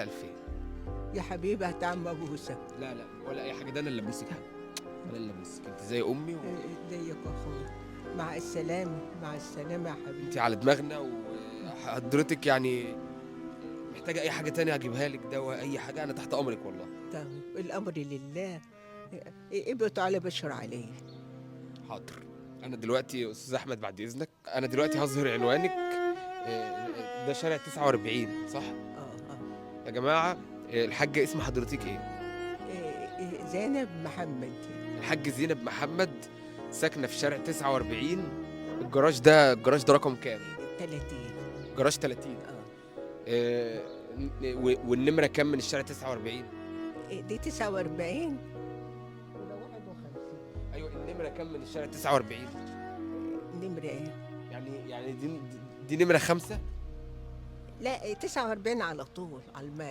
2000. يا حبيبي هتعمى ابوسك. لا لا ولا اي حاجه، ده انا اللي لبسك حاجه. انا اللي لبسك، انت زي امي ازيك يا اخويا؟ مع السلامه، مع السلامه يا وانت حبيبي. على دماغنا. وحضرتك يعني محتاجه اي حاجه تانية اجيبها لك، دواء اي حاجه، انا تحت امرك والله. طيب الامر لله. ابقوا تعالى بشر عليه. حاضر. انا دلوقتي يا استاذ احمد بعد اذنك، انا دلوقتي هظهر عنوانك. ده شارع 49 صح؟ اه. يا جماعه، الحاجه اسم حضرتك ايه؟ زينب محمد. الحاج زينب محمد، ساكنه في شارع 49. الجراج ده رقم كام؟ 30. جراج 30. اه. آه، والنمره كام من الشارع 49؟ دي 49 ولا 51؟ ايوه، النمره كام من الشارع 49؟ نمرة ايه؟ يعني دي نمره 5. لا 49 على طول على المال.